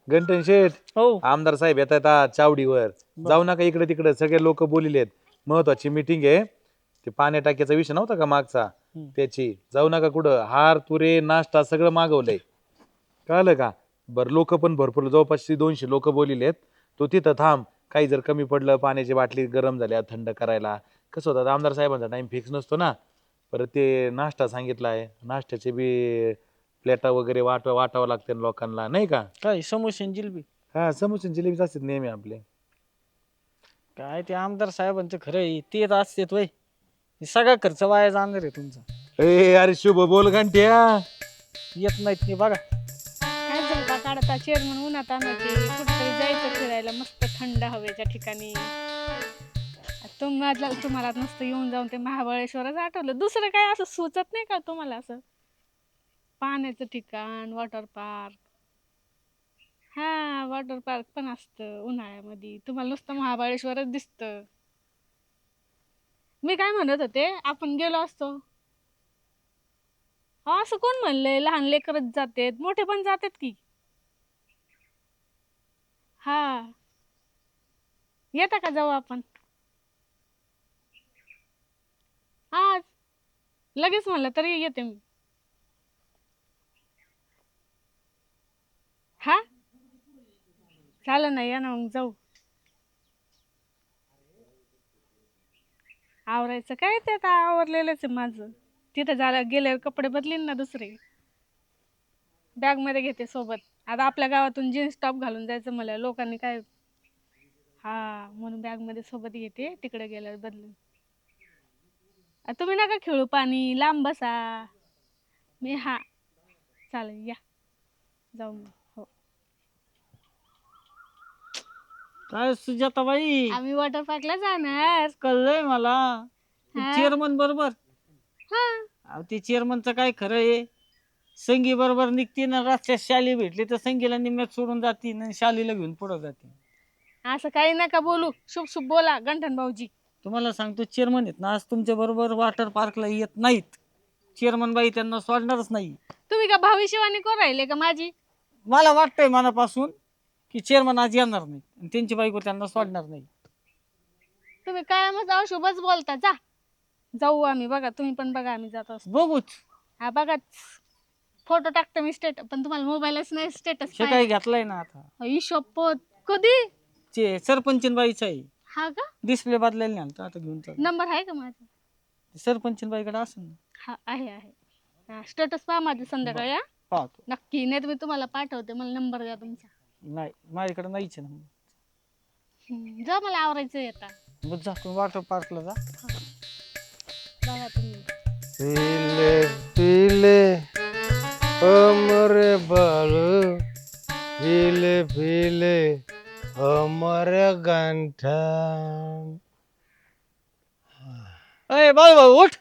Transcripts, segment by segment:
गंटन शेठ हो आमदार साहेब येतात आज चावडीवर. जाऊ नका इकडे तिकडे, सगळे लोक बोलिलेत. महत्वाची मीटिंग आहे. ते पाण्या टाक्याचा विषय नव्हता का मागचा, त्याची. जाऊ नका कुठं. हार तुरे नाश्ता सगळं मागवलंय, कळलं का? बरं लोक पण भरपूर, जवळपास 200 लोक बोलिलेत. तो तिथं थांब. काही जर कमी पडलं, पाण्याची बाटली गरम झाल्या थंड करायला. कसं होतं आमदार साहेबांचा टाइम फिक्स नसतो ना. परत ते नाश्ता सांगितलाय, नाश्त्याचे बी प्लेटा वगैरे वाटावं लागते लोकांना, नाही का? काय समोसे आणि जिलबी? हा, समोसे आणि जिलेबीच असतात नेहमी आपले. काय ते आमदार साहेबांचं खरं आहे तेच असते वय. हे सगळा खर्च वाया जाणार आहे तुमचा. ए अरे शुभ बोल घंट्या. येत नाहीत ते बघा. काय झोपा काढता चेअरमन उन्हात आणायचे, कुठेतरी जायचं फिरायला मस्त थंड हवेच्या ठिकाणी. तुम्हाला नुसतं येऊन जाऊन ते महाबळेश्वरच आठवलं, दुसरं काय असं सुचत नाही का तुम्हाला? असं पाण्याचं ठिकाण, वॉटर पार्क. हा, वॉटर पार्क पण असतं उन्हाळ्यामध्ये. तुम्हाला नुसतं महाबळेश्वरच दिसतं. मी काय म्हणत होते, आपण गेलो असतो. हा, असं कोण म्हणलंय लहान लेकरच जातेत, मोठे पण जातात की. हा, येता का जाऊ आपण आज? लगेच म्हणलं तरी येते मी. हा, चालेल ना, या ना मग जाऊ. आवरायचं काय, ते आता आवरलेलंच आहे माझं. तिथं गेल्यावर कपडे बदलीन ना दुसरे. बॅग मध्ये घेते सोबत. आता आपल्या गावातून जीन्स टॉप घालून जायचं मला, लोकांनी काय. हा, म्हणून बॅग मध्ये सोबत घेते, तिकडे गेल्यावर बदलून. तुम्ही नका खेळू पाणी, लांब बसा. हा, चालेल, या जाऊ मग. हो, काय सुजाताबाई, आम्ही वॉटर पार्कला जाणार. कळलंय मला. हा. चेअरमन बरोबर. हा, अहो ते चेअरमनचं काय खरं आहे. संगी बरोबर निघती ना, रस्त्यात शाली भेटली तर संगीला निम्यात सोडून जाती आणि शालीला घेऊन पुढे जाते. असं काही नका बोलू, शुभ शुभ बोला गंठन भाऊजी. तुम्हाला सांगतो चेअरमन आहेत ना, आज तुमच्या बरोबर वॉटर पार्कला येत नाहीत. चेअरमन बाई त्यांना सोडणारच नाही. तुम्ही का भविष्यवाणी करू राहिले का माझी? मला वाटतंय मनापासून की चेअरमन आज येणार नाही आणि त्यांची बायको त्यांना सोडणार नाही. तुम्ही काय मग अशुभच बोलता. जाऊ आम्ही, बघा तुम्ही पण बघा, आम्ही जात असतो. बघूच. हा, बघा फोटो टाकते मी स्टेटस, पण तुम्हाला मोबाईलच नाही स्टेटस हे काय घेतलंय ना आता. शपथ, कधी? सरपंचीन बाईचा आहे. हा का? डिस्प्ले बदलायला नाही आलता, आता घेऊन चाल. नंबर आहे का माझा? सरपंचीन बाईकडे असेल ना. हा, आहे. स्टेटस पहा माझं संध्याकाळी. हा, पाहतो. नक्की, नाही तर मी तुम्हाला पाठवते. मला नंबर द्या तुमचा. नाही, माझ्याकडे नाहीच ना. जा, मला आवरायचं आता. मग जा तुम्ही वॉटर पार्कला जा. बघा तुम्ही. पीले पीले हमरे बालू, पीले पीले हमरे गंठन. अय बाळू भाऊ उठ.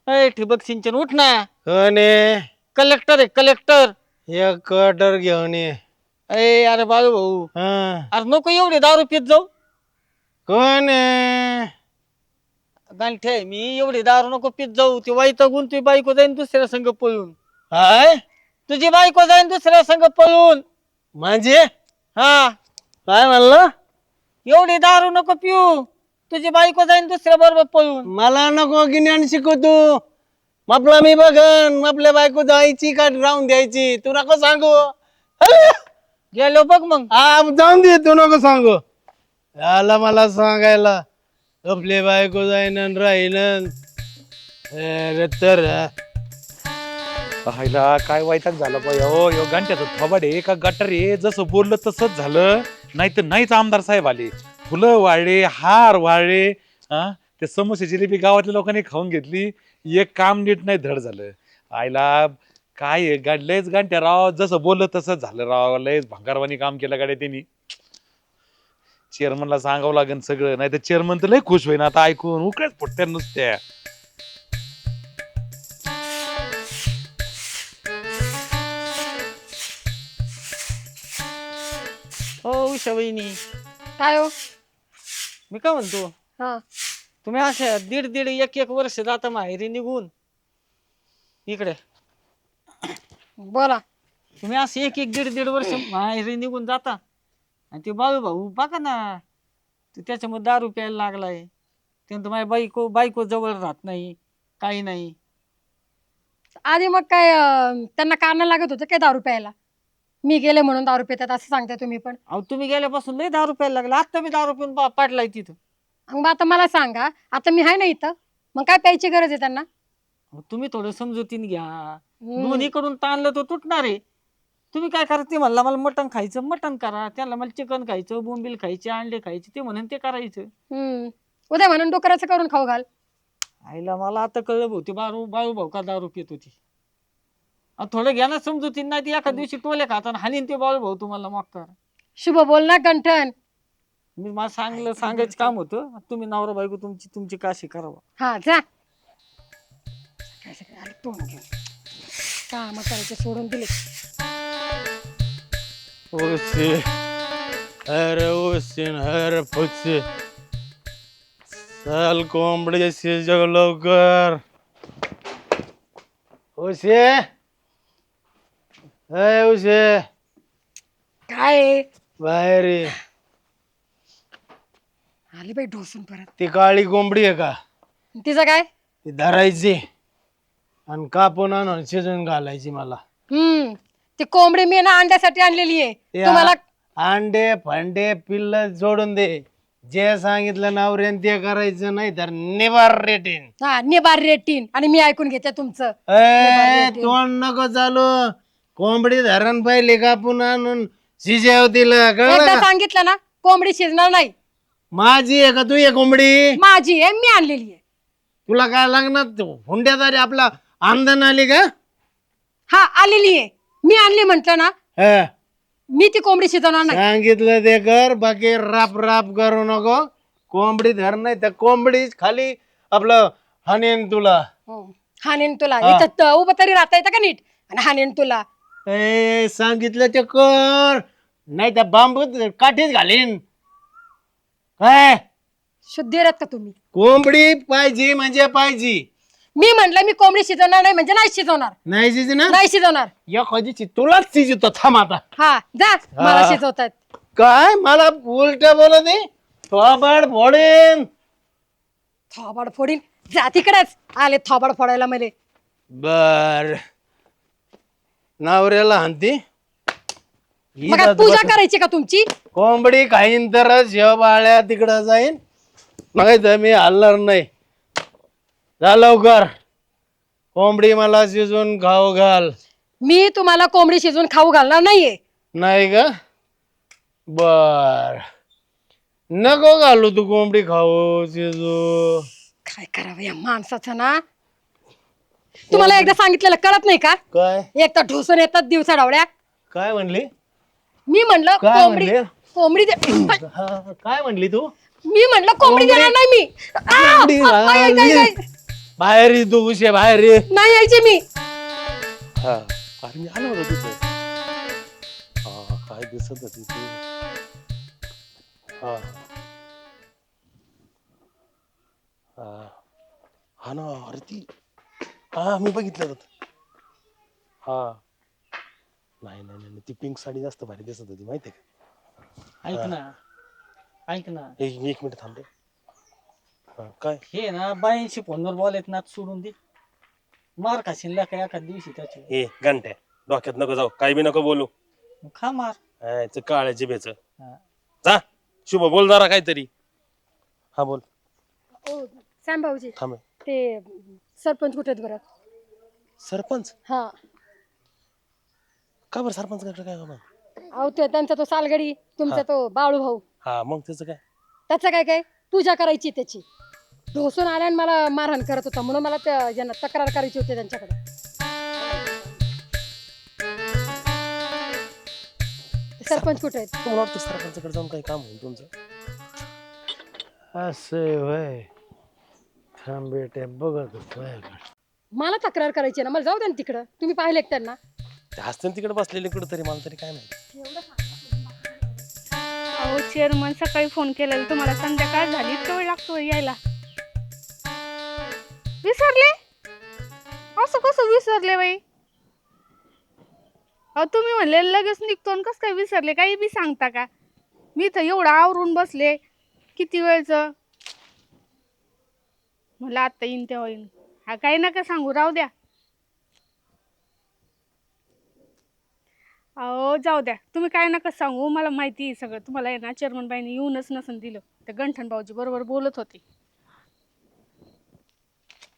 अय ठिबक सिंचन उठ ना. कोणे कलेक्टर आहे कलेक्टर. एक क्वार्टर घेऊन ये. अय अरे बाळू भाऊ, हा, अरे नको एवढे दारू पित जाऊ. कोण आहे? गांठे मी एवढी दारू नको पित जाऊ. ती वैतागून तुझी बायको जाईन दुसऱ्या संघ पळून. हाय तुझी बायको जाईन दुसऱ्या संघ पळून. म्हणजे हा, काय म्हणलं? एवढी दारू नको पिऊ. तुझी बायको जाईन दुसऱ्या बरोबर पळून. मला नको ज्ञान शिकवतो. आपला मी बघन, आपल्या बायको जायची का राहून द्यायची, तू नको सांगू. गेलो बघ मग. हा, जाऊन दे, तू नको सांगू. आला मला सांगायला आपले बायको जाईन राहीन. अरे तर पाहायला काय वैताग झाला पाहिजे हो. यो घंट्याचं थोबाड आहे का गटर आहे? जसं बोललं तसंच झालं. नाही तर नाहीच आमदार साहेब आले. फुलं वाळले, हार वाळले. हा, ते समोसे जिलेबी गावातल्या लोकांनी खाऊन घेतली. एक काम नीट नाही धड झालं. आईला काय लयच घंट्या राव, जसं बोललं तसंच झालं राव. लयच भंगारवानी काम केलं गाड्या त्यांनी. चेअरमनला सांगावं लागेल सगळं, नाही तर चेअरमन तर लय खुश होईन आता ऐकून. उकळच फुटत्या नुसत्या. हो उषा वहिनी, काय हो? मी काय म्हणतो, हा, तुम्ही अशा दीड एक वर्ष जाता माहेरी निघून. इकडे बोला. तुम्ही असं एक एक दीड वर्ष माहेरी निघून जाता आणि ते बाळू भाऊ बघा ना, ते त्याच्यामुळे दारू प्यायला लागलाय. त्यानंतर माझी बायको जवळ राहत नाही, काही नाही. आधी मग काय त्यांना कारण लागत होतं काय दारू प्यायला? मी गेले म्हणून दारू पितात असं सांगताय तुम्ही पण. अहो तुम्ही गेल्यापासून लय दारू प्यायला लागला. आता मी दारू पिऊन पाडलाय तिथं. मग आता मला सांगा, आता मी आहे ना इथं, मग काय प्यायची गरज आहे त्यांना? अहो, तुम्ही थोडं समजुतीन घ्या. दोन्हीकडून ताणलं तर तुटणार आहे. तुम्ही काय करा, ते म्हणला मला मटण खायचं, मटण करा. त्याला मला चिकन खायचं, बोंबील खायचे, अंडे खायचे, ते म्हणून ते करायचं. उद्या म्हणून डोकराचं करून खाऊ घाल. आईला मला आता कळलं भाऊ, ते बाळू भाऊ का दारू पित होती. थोडं घ्या ना समजुतीन, नाही ती एका दिवशी टोले खाताना हानीन ते बाळू भाऊ तुम्हाला मक्कार. शुभ बोल ना गंठन. मी मला सांगायचं काम होतं. तुम्ही नवरा बायको तुमची काशी करावं. हा जा. काम करायचे सोडून दिले. ओसे अरे ओसे अरे फुसे चल कोंबडी शिजव लवकर. ओसे अय ओसे काय बाहेर ये. आली बाई ढोसून परत. ती काळी कोंबडी आहे का? तिचं काय? ती धरायची आणि कापून आणून शिजून घालायची मला. ती कोंबडी मी ना अंड्यासाठी आणलेली आहे. तुम्हाला अंडे फंडे पिल्ल जोडून दे. जे सांगितलं नवऱ्यान ते करायचं, नाही तर निबार रेटीन. हा निबार रेटीन. आणि मी ऐकून घेते तुमचं. तोंड नको चालू. कोंबडी धरण पाहिली कापून आणून शिजेव तिला, कळलं एकदा का? सांगितलं ना, कोंबडी शिजणार नाही. माझी आहे का तू आहे कोंबडी? माझी आहे, मी आणलेली आहे. तुला काय लागणार? हुंड्यात आली आपला आमदन आली का? हा आलेली आहे. मी आणली म्हंटल ना, हा. मी ती कोंबडी शिजवणार नाही. सांगितलं ते कर, बाकी राप राप करू नको. कोंबडी धर, नाही तर कोंबडी खाली आपलं हाणेन तुला. हाणेन तुला. इथं उभं तरी राहता येतं का नीट? आणि हाणेन तुला. ए सांगितलं ते कर, नाही तर बांबू काठीच घालीन. काय शुद्धी आहेत का तुम्ही? कोंबडी पाहिजे म्हणजे पाहिजे. मी म्हंटल मी कोंबडी शिजवणार नाही म्हणजे नाही शिजवणार. नाही शिजणार? नाही शिजवणार. या कधीची तुलाच शिजतो. थांब आता. हा जा. मला शिजवतात. काय मला उलट बोलत आहे? थोबाड फोडेन. थोबाड फोडीन. जा तिकडेच. आले थोबाड फोडायला मध्ये. बर नवऱ्याला हानती. मग आज पूजा करायची का तुमची? कोंबडी खाईन तर शेव बाळ्या तिकडं जाईन, नाही तर मी हलणार नाही. जा लवकर. कोंबडी मला शिजून खाऊ घाल. मी तुम्हाला कोंबडी शिजवून खाऊ घालणार नाहीये. नाही का? बर नको घालू तू कोंबडी खाऊ शिजू. काय करावं या माणसाचं ना. तुम्हाला एकदा सांगितलेलं कळत नाही का? काय एक तर ढोसून येतात दिवसा डावड्या. काय म्हणली? मी म्हणलं काय कोंबडी म्हणले? कोंबडी काय म्हणली तू? मी म्हणलं कोंबडी देणार नाही मी. कोंबडी नाही बाहेर ये तू. उशे बाहेर ये. यायचे मी. हा अरे मी आलो होतो तिथे. हा काय दिसत होती ती. हा हा ना, अरे ती हा मी बघितलं होतं. हा नाही नाही नाही, ती पिंक साडी जास्त भारी दिसत होती, माहितीये का? ऐक ना, ऐक ना. एक मिनिट थांब रे. हा, काय हे ना बाईंशी फोनवर बोलायत ना सोडून दे. मार खाशील का एखाद दिवशी त्याची. ए घंट्या डोक्यात नको जाऊ, काय बी नको बोलू. खा मार. काळ्या जिभेच हा. जा. शुभ बोल जरा काहीतरी. हा बोल. सॅम भाऊजी थांब. ते सरपंच कुठे आहेत बरं? सरपंच हा का बरं? सरपंच काय काम? अहो ते त्यांचा तो सालगडी, तुमचा तो बाळू भाऊ, हा मग त्याचं काय? त्याचं काय काय पूजा करायची त्याची. ढोसून आल्या आणि मला मारहाण करत होता, म्हणून मला ज्यांना तक्रार करायची होती त्यांच्याकडे. सरपंच कुठे आहेत? तुम्हाला वाटतं सरपंचाकडे जाऊन काही काम होईल तुमचं? असं होय. थांब बेटे बघत होतो. मला तक्रार करायची ना, मला जाऊ द्या ना तिकडं. तुम्ही पाहिले त्यांना? ते हसते तिकडे बसलेले कुठं तरी, मला तरी काय माहिती. अहो चेअरमन सकाळी फोन केलेला तुम्हाला, संध्याकाळ झाली, इतका वेळ लागतो यायला. विसरले? असं कसं विसरले बाई? अहो तुम्ही म्हणले लगेच निघतो आणि कसं काय विसरले? काही बी सांगता का? मी तर एवढं आवरून बसले किती वेळचं. म्हणलं आता येईन तेव्हा येईन. हा काही नका सांगू, राहू द्या. अहो जाऊ द्या, तुम्ही काय नका सांगू, मला माहिती आहे सगळं. तुम्हाला आहे ना चेअरमन बाईने येऊनच नसन दिलं. ते गंठन भाऊजी बरोबर बोलत होते.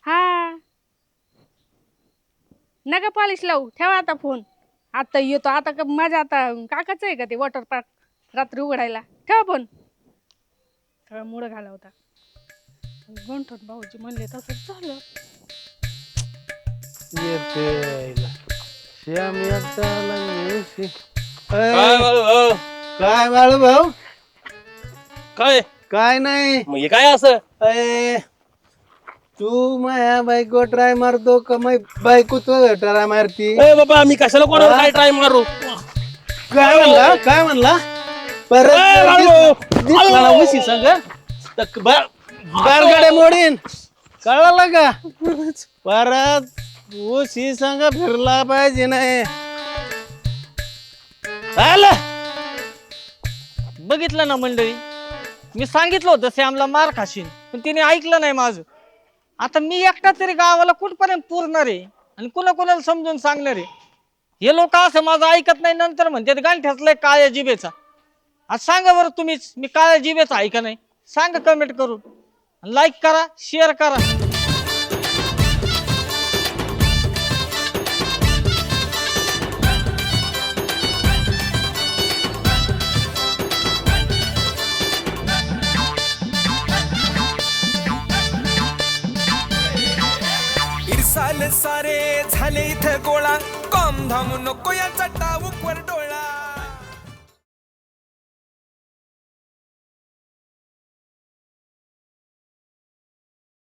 हा नका पॉलिश लावू, ठेवा आता फोन. आता येतो आता का माझ्या आता काकाचं आहे का ते वॉटर पार्क रात्री उघडायला? ठेवा फोन. सगळा मुड घाला होता. गंठन भाऊजी म्हणले तसंच झालं. येते श्याम एकटा आला येशी. काय बाळूभाऊ? काय बाळू भाऊ? काय काय नाही. मग हे काय असं? अय, तू माझ्या बायको ट्राय मारतो का बायको तू ट्राय मारती? ए बाबा मी कशाला कोणाला काय ट्राय मारू? काय म्हणला? काय म्हणला? ए, बाळू! दिसला ना उशी संग गाडगाड्या मोडीन, कळलं का? परत उशी संग फिरला पाहिजे नाही. बघितलं ना मंडळी, मी सांगितलं होतं श्यामला मार खाशीन, पण तिने ऐकलं नाही माझं. आता मी एकटा तरी गावाला कुठपर्यंत पुरणार आहे आणि कुणाला समजून सांगणार आहे? हे लोक असं माझं ऐकत नाही, नंतर म्हणतात गांठ्यातलंय काळ्या जिभेचा. आज सांगा बरं तुम्हीच, मी काळ्या जिभेचा आहे का नाही? सांगा कमेंट करून, लाईक करा, शेअर करा. इरसाल सारे झाले इथं गोळा, कॉम धाम नको या चटाऊक वर डोळा.